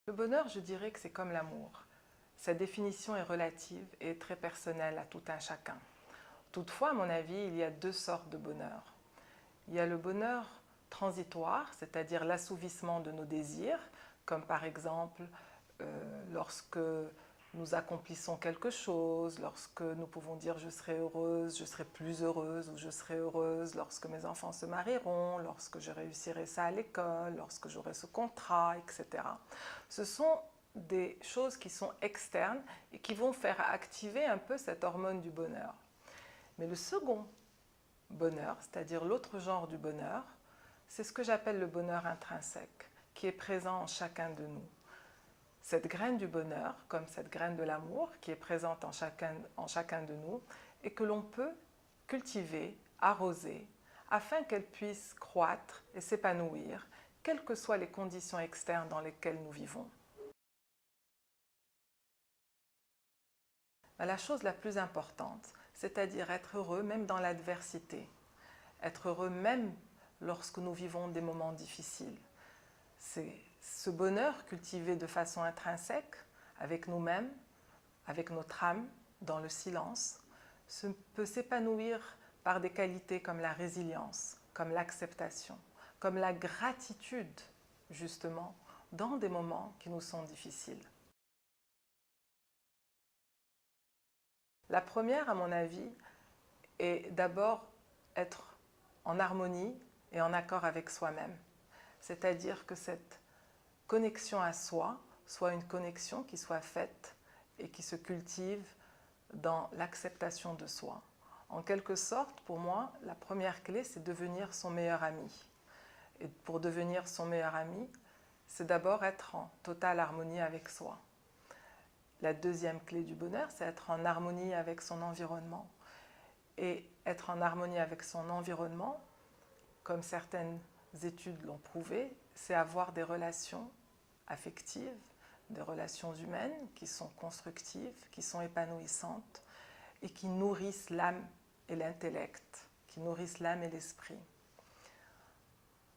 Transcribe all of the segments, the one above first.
Le bonheur, je dirais que c'est comme l'amour. Sa définition est relative et très personnelle à tout un chacun. Toutefois, à mon avis, il y a deux sortes de bonheur. Il y a le bonheur transitoire, c'est-à-dire l'assouvissement de nos désirs, comme par exemple lorsque nous accomplissons quelque chose, lorsque nous pouvons dire je serai heureuse, je serai plus heureuse ou je serai heureuse lorsque mes enfants se marieront, lorsque je réussirai ça à l'école, lorsque j'aurai ce contrat, etc. Ce sont des choses qui sont externes et qui vont faire activer un peu cette hormone du bonheur. Mais le second bonheur, c'est-à-dire l'autre genre du bonheur, c'est ce que j'appelle le bonheur intrinsèque, qui est présent en chacun de nous. Cette graine du bonheur, comme cette graine de l'amour, qui est présente en chacun de nous, et que l'on peut cultiver, arroser, afin qu'elle puisse croître et s'épanouir, quelles que soient les conditions externes dans lesquelles nous vivons. La chose la plus importante, c'est-à-dire être heureux même dans l'adversité, être heureux même lorsque nous vivons des moments difficiles. C'est ce bonheur cultivé de façon intrinsèque, avec nous-mêmes, avec notre âme, dans le silence, peut s'épanouir par des qualités comme la résilience, comme l'acceptation, comme la gratitude, justement, dans des moments qui nous sont difficiles. La première, à mon avis, est d'abord être en harmonie et en accord avec soi-même. C'est-à-dire que cette connexion à soi soit une connexion qui soit faite et qui se cultive dans l'acceptation de soi. En quelque sorte, pour moi, la première clé, c'est devenir son meilleur ami. Et pour devenir son meilleur ami, c'est d'abord être en totale harmonie avec soi. La deuxième clé du bonheur, c'est être en harmonie avec son environnement. Et être en harmonie avec son environnement, comme certaines études l'ont prouvé, c'est avoir des relations affectives, des relations humaines qui sont constructives, qui sont épanouissantes et qui nourrissent l'âme et l'intellect, qui nourrissent l'âme et l'esprit.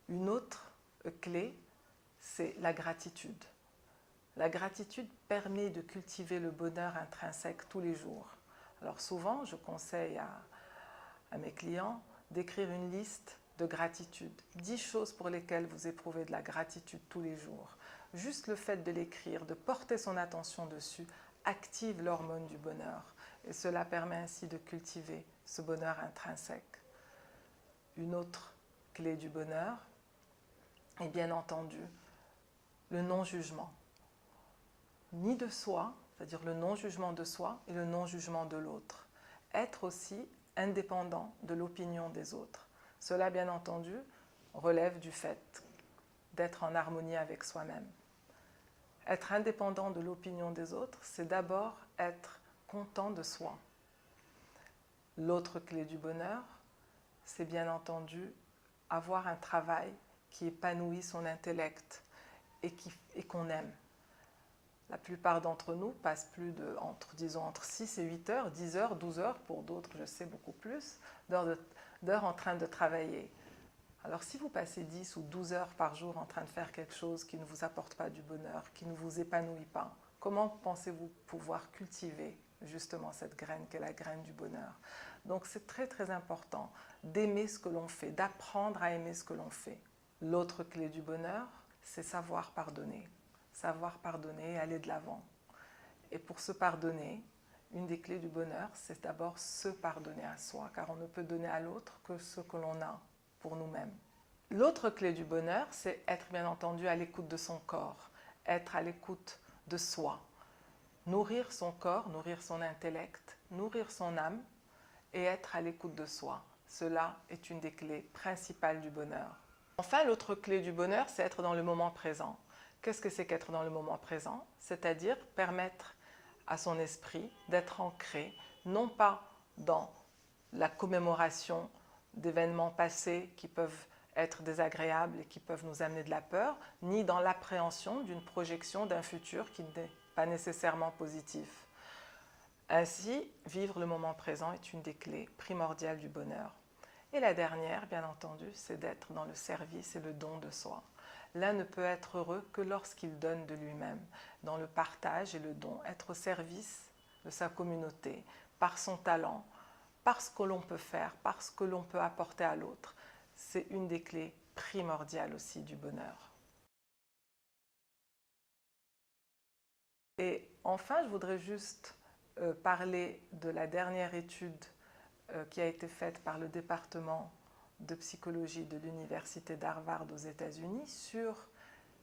Une autre clé, c'est la gratitude. La gratitude permet de cultiver le bonheur intrinsèque tous les jours. Alors souvent, je conseille à mes clients d'écrire une liste de gratitude, 10 choses pour lesquelles vous éprouvez de la gratitude tous les jours. Juste le fait de l'écrire, de porter son attention dessus, active l'hormone du bonheur. Et cela permet ainsi de cultiver ce bonheur intrinsèque. Une autre clé du bonheur est bien entendu le non-jugement. Ni de soi, c'est-à-dire le non-jugement de soi et le non-jugement de l'autre. Être aussi indépendant de l'opinion des autres. Cela, bien entendu, relève du fait d'être en harmonie avec soi-même. Être indépendant de l'opinion des autres, c'est d'abord être content de soi. L'autre clé du bonheur, c'est bien entendu avoir un travail qui épanouit son intellect et qu'on aime. La plupart d'entre nous passent plus de, entre 6 et 8 heures, 10 heures, 12 heures, pour d'autres, je sais, beaucoup plus, d'heures en train de travailler. Alors si vous passez 10 ou 12 heures par jour en train de faire quelque chose qui ne vous apporte pas du bonheur, qui ne vous épanouit pas, comment pensez-vous pouvoir cultiver justement cette graine qui est la graine du bonheur? Donc c'est très très important d'aimer ce que l'on fait, d'apprendre à aimer ce que l'on fait. L'autre clé du bonheur, c'est savoir pardonner. Savoir pardonner et aller de l'avant. Et pour se pardonner, une des clés du bonheur, c'est d'abord se pardonner à soi, car on ne peut donner à l'autre que ce que l'on a pour nous-mêmes. L'autre clé du bonheur, c'est être bien entendu à l'écoute de son corps, être à l'écoute de soi, nourrir son corps, nourrir son intellect, nourrir son âme et être à l'écoute de soi. Cela est une des clés principales du bonheur. Enfin, l'autre clé du bonheur, c'est être dans le moment présent. Qu'est-ce que c'est qu'être dans le moment présent? C'est-à-dire permettre à son esprit d'être ancré, non pas dans la commémoration d'événements passés qui peuvent être désagréables et qui peuvent nous amener de la peur, ni dans l'appréhension d'une projection d'un futur qui n'est pas nécessairement positif. Ainsi, vivre le moment présent est une des clés primordiales du bonheur. Et la dernière, bien entendu, c'est d'être dans le service et le don de soi. L'un ne peut être heureux que lorsqu'il donne de lui-même, dans le partage et le don, être au service de sa communauté, par son talent, par ce que l'on peut faire, par ce que l'on peut apporter à l'autre. C'est une des clés primordiales aussi du bonheur. Et enfin, je voudrais juste parler de la dernière étude qui a été faite par le département de psychologie de l'université d'Harvard aux États-Unis sur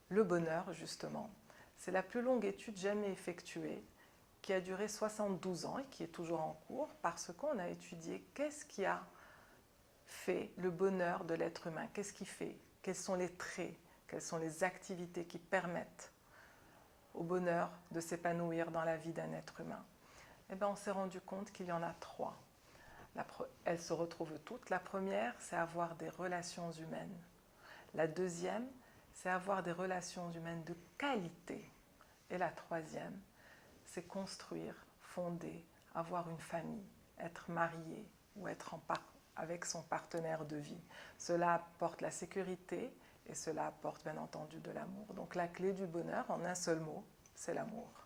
le bonheur, justement. C'est la plus longue étude jamais effectuée, qui a duré 72 ans et qui est toujours en cours, parce qu'on a étudié qu'est-ce qui a fait le bonheur de l'être humain, qu'est-ce qui fait, quels sont les traits, quelles sont les activités qui permettent au bonheur de s'épanouir dans la vie d'un être humain. Eh bien, on s'est rendu compte qu'il y en a 3. Elles se retrouvent toutes. La première, c'est avoir des relations humaines. La deuxième, c'est avoir des relations humaines de qualité. Et la troisième, c'est construire, fonder, avoir une famille, être marié ou être avec son partenaire de vie. Cela apporte la sécurité et cela apporte bien entendu de l'amour. Donc la clé du bonheur, en un seul mot, c'est l'amour.